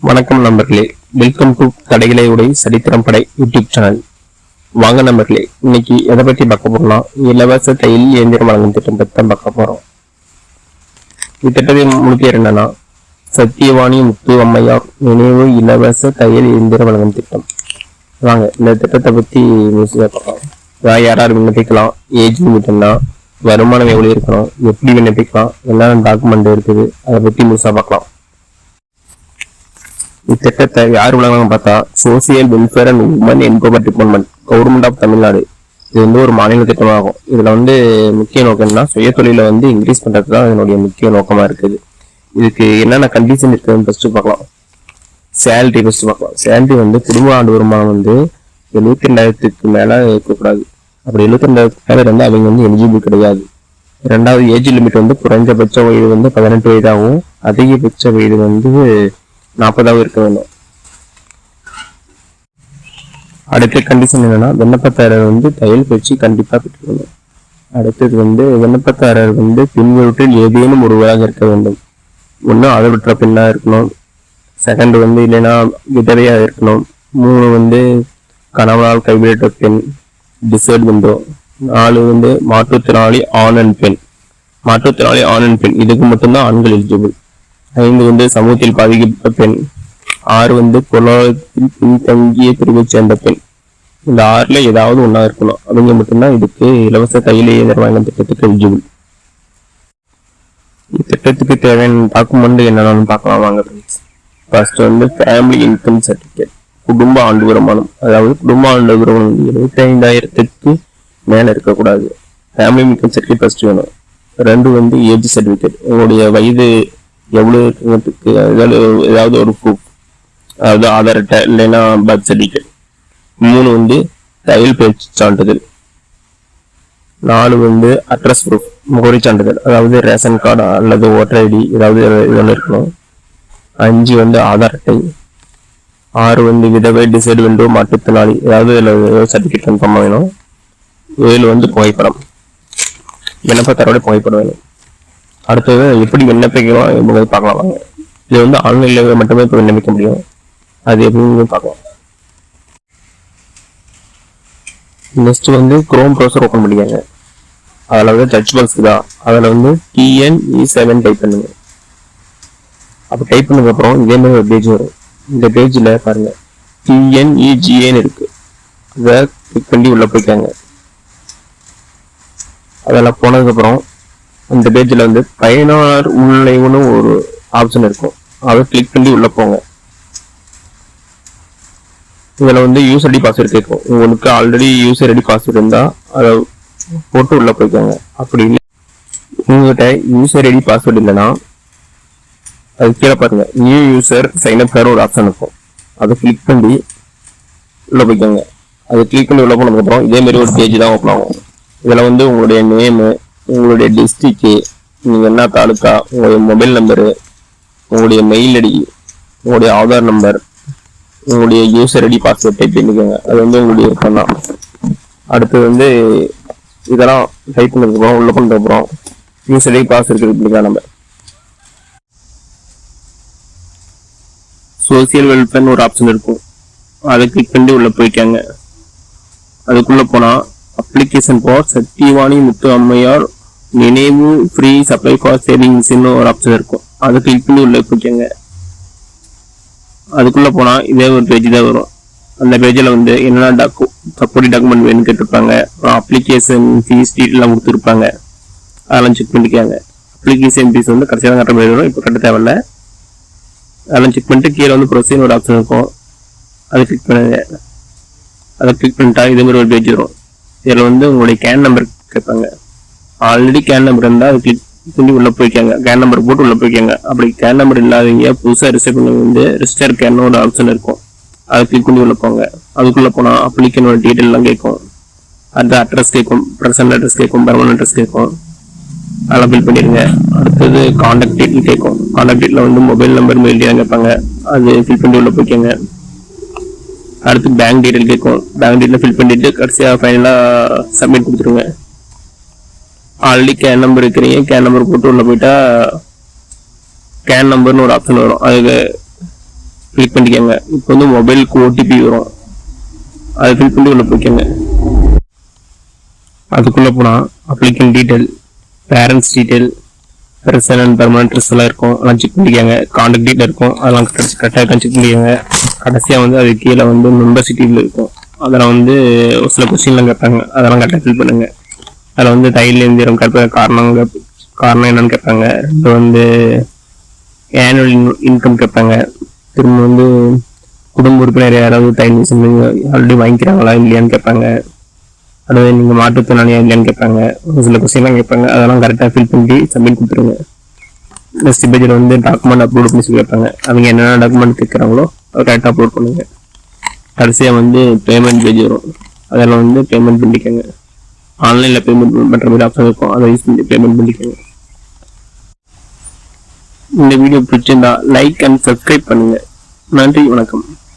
வணக்கம் நண்பர்களே, welcome to கடைகளை உடை சரித்திரம் படை யூடியூப் சேனல். வாங்க நண்பர்களே, இன்னைக்கு எதை பற்றி பார்க்க போறோம்னா இலவச தையல் இயந்திரம் வழங்கும் திட்டம் பற்றி தான் பார்க்க போறோம். இத்திட்டத்தின் முழு பேர் என்னன்னா சத்தியவாணி முத்து அம்மையார் நினைவு இலவச தையல் இயந்திரம் வழங்கும் திட்டம். வாங்க இந்த திட்டத்தை பத்தி பார்க்கலாம். யார் விண்ணப்பிக்கலாம், ஏஜ் லிமிட்னா, வருமானம் எவ்வளவு இருக்கணும், எப்படி விண்ணப்பிக்கலாம், என்னென்ன டாக்குமெண்ட் இருக்குது, அதை பத்தி முழுசா பார்க்கலாம். இத்திட்டத்தை யார் வழங்குறாங்க பார்த்தா social welfare and women empowerment department, government of Tamil Nadu. இது ஒரு மாநில திட்டமாகும். இதுல முக்கிய நோக்கம் என்ன, சுய தொழில இன்க்ரீஸ் பண்றது தான் இதனுடைய முக்கிய நோக்கமா இருக்குது. இதுக்கு என்னென்ன கண்டிஷன் இருக்குதுன்னு ஃபர்ஸ்ட் பார்க்கலாம். சேலரி ஃபர்ஸ்ட் பார்க்கலாம். சேலரி குடும்ப ஆண்டு வருமானம் 72,000 மேல இருக்கக்கூடாது. அப்படி 72,000 மேல அவங்க எலிஜிபிள் கிடையாது. ரெண்டாவது, ஏஜ் லிமிட் குறைந்தபட்ச வயது 18 வயதாகவும் அதிகபட்ச வயது 40 இருக்க வேண்டும். அடுத்த கண்டிஷன் என்னன்னா, விண்ணப்பதாரர் தையல் பயிற்சி கண்டிப்பா பெற்றுக்கணும். அடுத்தது விண்ணப்பதாரர் பின்வருட்டில் ஏதேனும் ஒருவராக இருக்க வேண்டும். ஒண்ணு ஆதரவற்ற பெண்ணா இருக்கணும். செகண்ட் இல்லைன்னா விதவையா இருக்கணும். 3 கணவனால் கைவிடப்பட்ட பெண், டிசேர்ட் விண்டோ. 4 மாற்றுத்திறனாளி ஆண் அண்ட் பெண். மாற்றுத்திறனாளி ஆண் அண்ட் பெண் இதுக்கு மட்டும்தான் ஆண்கள் எலிஜிபிள். 5 சமூகத்தில் பாதிக்கப்பட்ட பெண். 6 பொருளாதாரத்தில் பின்தங்கிய பிரிவை சேர்ந்த பெண். இந்த 6ல ஏதாவது ஒன்னா இருக்கணும். அவங்க மட்டும்தான் இதுக்கு இலவச தையல் இயந்திரம் வழங்கும் திட்டத்துக்கு எலிஜிபிள். இத்திட்டத்துக்கு தேவையான டாக்குமெண்ட் என்னன்னு பார்க்கலாம் வாங்க. ஃபர்ஸ்ட் ஃபேமிலி இன்கம் சர்டிபிகேட், குடும்ப ஆண்டு வருமானம். அதாவது குடும்ப ஆண்டு வருமானம் 75,000 மேல இருக்கக்கூடாது. ஃபேமிலி இன்கம் சர்டிபிகேட் ஃபர்ஸ்ட் வேணும். 2 ஏஜ் சர்டிபிகேட், உங்களுடைய வயது எவ்வளவு இருக்கிறதுக்கு ஏதாவது ஒரு ப்ரூஃப், அதாவது ஆதார் அட்டை இல்லைன்னா பர்த் சர்டிபிகேட். 3 தையல் பயிற்சி சான்றிதழ். 4 அட்ரஸ் ப்ரூஃப், முகவரி சான்றிதழ், அதாவது ரேஷன் கார்டு அல்லது ஓட்டர் ஐடி ஏதாவது இதெல்லாம் இருக்கணும். 5 ஆதார் அட்டை. 6 விதவை, டிசைட் விண்டோ, மாற்றுத்திறனாளி ஏதாவது சர்டிபிகேட் கன்ஃபார்ம் வேணும். 7 புகைப்படம், விண்ணப்பத்தாரோட புகைப்படம் வேணும். அடுத்தது எப்படி விண்ணப்பிக்கலாம் என்பதை பார்க்கலாம் வாங்க. இது ஆன்லைன்ல மட்டுமே இப்போ விண்ணப்பிக்க முடியும். அது எப்படின்னு பார்க்கலாம். நெக்ஸ்ட் குரோம் ப்ரௌசர் ஓப்பன் பண்ணிக்கங்க. அதில் சர்ச் பாக்ஸ் தான், அதில் TNE7 டைப் பண்ணுங்க. அப்போ டைப் பண்ணதுக்கு அப்புறம் இதே மாதிரி ஒரு பேஜ் வரும். இந்த பேஜில் பாருங்க TNEGAன்னு இருக்கு. அதை கிளிக் பண்ணி உள்ள போய்க்காங்க. அதெல்லாம் போனதுக்கப்புறம் இந்த பேஜ்ல பயனாளர் உள்நுழைவுன்னு ஒரு ஆப்ஷன் இருக்கும். அதை கிளிக் பண்ணி உள்ள போங்க. இதுல யூசர் ஐடி பாஸ்வேர்டு கேட்கும். உங்களுக்கு ஆல்ரெடி யூசர் ஐடி பாஸ்வேர்டு இருந்தா அதை போட்டு உள்ள போய்க்காங்க. அப்படி இல்லை, உங்ககிட்ட யூசர் ஐடி பாஸ்வேர்டு இல்லைன்னா அது கீழே பாருங்க நியூ யூசர் சைன் அப் ஒரு ஆப்ஷன் இருக்கும். அதை கிளிக் பண்ணி உள்ள போய்க்காங்க. அதை கிளிக் பண்ணி உள்ள போனதுக்கு அப்புறம் இதே மாதிரி ஒரு பேஜ் தான் ஓப்பன் ஆகும். இதுல உங்களுடைய நேமு, உங்களுடைய டிஸ்ட்ரிக்ட், நீங்க என்ன தாலுக்கா, உங்களுடைய மொபைல் நம்பரு, உங்களுடைய மெயில் ஐடி, உங்களுடைய ஆதார் நம்பர், உங்களுடைய யூசர் ஐடி பாஸ்வேர்ட் டைப் பண்ணிக்கோங்க. அது உங்களுடைய பண்ணலாம். அடுத்து இதெல்லாம் டைப் பண்ணதுக்கு அப்புறம் உள்ள பண்ணதுக்கு அப்புறம் யூசர் ஐடி பாஸ்வேர்ட் பண்ணிக்கலாம். நம்ம சோசியல் வெல்ஃபேர்னு ஒரு ஆப்ஷன் இருக்கும். அதை கிளிக் பண்ணி உள்ள போய்க்காங்க. அதுக்குள்ள போனா அப்ளிகேஷன் ஃபார் சத்தியவாணி முத்து அம்மையார் நினைவு ஃப்ரீ சப்ளை ஃபார் சேவிங்ஸ் ஒரு ஆப்ஷன் இருக்கும். அதை கிளிக் பண்ணி உள்ள போய்க்கங்க. அதுக்குள்ள போனா இதே ஒரு பேஜ் தான் வரும். அந்த பேஜ்ல என்னென்ன சப்போர்ட்டிங் டாக்குமெண்ட் வேணும்னு கேட்டிருப்பாங்க. அப்புறம் அப்ளிகேஷன் ஃபீஸ் டீட்டெயிலாம் கொடுத்துருப்பாங்க. அதெல்லாம் செக் பண்ணிக்காங்க. அப்ளிகேஷன் ஃபீஸ் கடைசியாக தான் கட்ட மாதிரி வரும். இப்போ கட்ட தேவையில்ல. அதெல்லாம் செக் பண்ணிட்டு கீழே ப்ரொசீஜர் ஒரு ஆப்ஷன் இருக்கும். அதை கிளிக் பண்ணுங்க. அதை கிளிக் பண்ணிட்டா இதே மாதிரி ஒரு பேஜ் வரும். இதில் உங்களுடைய கேன் நம்பர் கேட்பாங்க. ஆல்ரெடி கேன் நம்பர் இருந்தால் அது கிளிக் பண்ணி உள்ள போய்க்காங்க. கேன் நம்பர் போட்டு உள்ள போய்க்காங்க. அப்படி கேன் நம்பர் இல்லாதவங்க புதுசாக ரிஜிஸ்டர் பண்ணி ரிஜிஸ்டர் கேன் ஒரு ஆப்ஷன் இருக்கும். அதை கிளிக் பண்ணி உள்ள போங்க. அதுக்குள்ள போனால் அப்ளிகேஷனோட டீட்டெயிலாம் கேட்கும். அந்த அட்ரஸ் கேட்கும், ப்ரெசன்ட் அட்ரஸ் கேட்கும், பர்மனன்ட் அட்ரஸ் கேட்கும். அதெல்லாம் ஃபில் பண்ணிடுங்க. அடுத்தது கான்டாக்ட் டீட்டெயில் கேட்கும். Contact detail mobile number, mail detail கேட்பாங்க. அது ஃபில் பண்ணி உள்ள போய்க்காங்க. அடுத்து பேங்க் டீட்டெயில் கேட்கும். பேங்க் டீட்டெயில் ஃபில் பண்ணிட்டு கடைசியாக ஃபைனலாக சப்மிட் கொடுத்துருங்க. ஆல்ரெடி கேன் நம்பர் இருக்கிறீங்க, கேன் நம்பர் போட்டு உள்ள போயிட்டா கேன் நம்பர்னு ஒரு ஆப்ஷன் வரும். அதுக்கு கிளிக் பண்ணிக்கோங்க. இப்போ வந்து மொபைலுக்கு ஓடிபி வரும், அதை ஃபில் பண்ணி உள்ள போய்க்கோங்க. அதுக்குள்ளே போனால் applicant detail, parents detail, personal and permanent address எல்லாம் இருக்கும், அதெல்லாம் செக் பண்ணிக்கோங்க. கான்டாக்ட் டீட்டெயில் இருக்கும், அதெல்லாம் கரெக்டாக செக் பண்ணிக்கோங்க. கடைசியாக வந்து அது கீழே வந்து மெம்பர்ஷிப்பில் இருக்கும், அதெல்லாம் வந்து ஒரு சில கொஸ்டின்லாம் கேட்பாங்க, அதெல்லாம் கரெக்டாக ஃபில் பண்ணுங்கள். அதில் வந்து தையல் எந்திரம் கேட்பாங்க, காரணம் என்னன்னு கேட்பாங்க. ரெண்டு வந்து ஆனுவல் இன்கம் கேட்பாங்க. திரும்ப வந்து குடும்ப உறுப்பினர் யாராவது தையல் மிஷின் ஆல்ரெடி வாங்கிக்கிறாங்களா இல்லையான்னு கேட்பாங்க. அடுத்து நீங்கள் மாற்றுத்திறனாளியா இல்லையான்னு கேட்பாங்க. ஒரு சில கொஸ்டின்லாம் கேட்பாங்க, அதெல்லாம் கரெக்டாக ஃபில் பண்ணி சப்மிட் கொடுத்துருங்க. நெக்ஸ்ட் பேஜில் வந்து டாக்குமெண்ட் அப்லோட் பண்ணி சொல்லி கேட்பாங்க. அவங்க என்னென்ன டாக்குமெண்ட் கேட்குறாங்களோ அதை கரெக்டாக அப்லோட் பண்ணுங்க. கடைசியாக வந்து பேமெண்ட் பேஜ் வரும், அதெல்லாம் வந்து பேமெண்ட் பண்ணிக்கோங்க. ஆன்லைனில் பேமெண்ட் பண்ணுற மாதிரி ஆப்ஷன் இருக்கும், அதை யூஸ் பண்ணி பேமெண்ட் பண்ணிக்கோங்க. இந்த வீடியோ பிடிச்சிருந்தா லைக் அண்ட் சப்ஸ்கிரைப் பண்ணுங்கள். நன்றி, வணக்கம்.